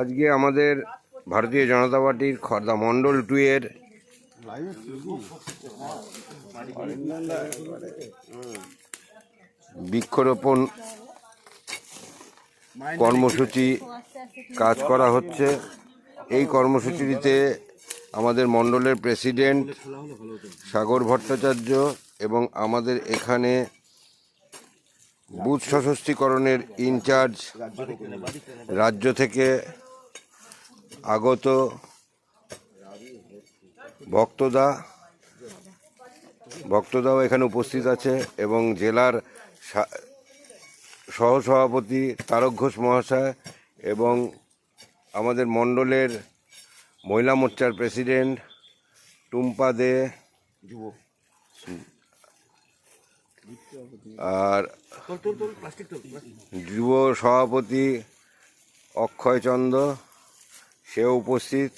আজকে আমাদের ভারতীয় জনতা পার্টির খর্দা মন্ডল 2 এর বৃক্ষরোপণ কর্মসূচি কাজ করা হচ্ছে। এই কর্মসূচিতে আমাদের মন্ডলের প্রেসিডেন্ট সাগর ভট্টাচার্য এবং আমাদের এখানে বুথ সশক্তিকরণের ইনচার্জ রাজ্য থেকে আগত ভক্তদাও এখানে উপস্থিত আছে এবং জেলার সহসভাপতি তারক ঘোষ মহাশয় এবং আমাদের মণ্ডলের মহিলা মোর্চার প্রেসিডেন্ট টুম্পা দে আর যুব সভাপতি অক্ষয় চন্দ্র সেও উপস্থিত।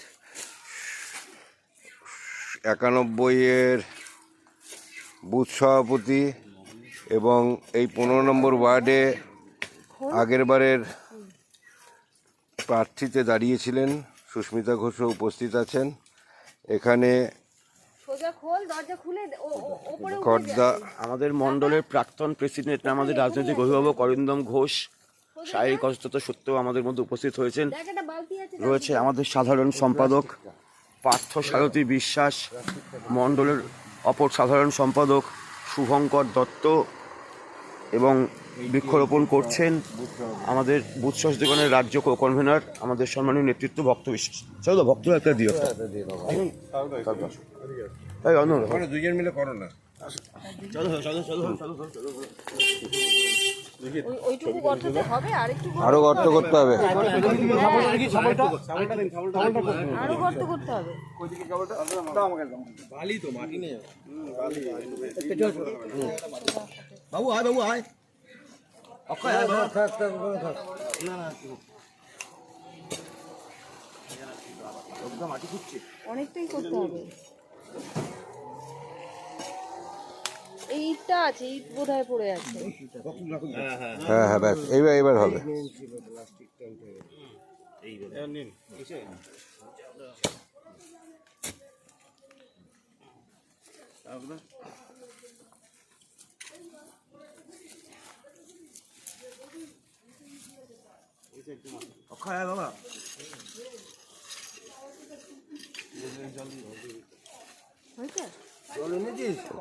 91 বুথ সভাপতি এবং এই 15 নম্বর ওয়ার্ডে আগেরবারের প্রার্থীতে দাঁড়িয়েছিলেন সুস্মিতা ঘোষও উপস্থিত আছেন। এখানে আমাদের মণ্ডলের প্রাক্তন প্রেসিডেন্ট আমাদের রাজনৈতিক অভিভাবক অরিন্দম ঘোষ শারীরিক অসুস্থতা সত্ত্বেও আমাদের মধ্যে উপস্থিত হয়েছেন। রয়েছে আমাদের সাধারণ সম্পাদক পার্থ সারথী বিশ্বাস, মণ্ডলের অপর সাধারণ সম্পাদক শুভঙ্কর দত্ত এবং বৃক্ষরোপণ করছেন আমাদের বুথ সশক্তিকরণের রাজ্য কনভেনার আমাদের সম্মানীয় নেতৃত্ব ভক্ত বিশ্বাস। চলো ভক্ত একটা দিও, দুজন মিলে করো না। আরো গর্ত করতে হবে। বাবু আয়, বাবু আয়, অক্ষয় আয়, মাটি খুঁজছে, অনেকটাই করতে হবে। এইটা আছে, এই বোধহয় পড়ে আছে। হ্যাঁ হ্যাঁ ব্যাস এবার হবে। অক্ষয় আয় বাবা।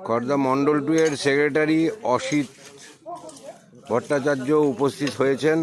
খর্দা মন্ডল 2 এর সেক্রেটারি অসিত ভট্টাচার্য উপস্থিত হয়েছেন।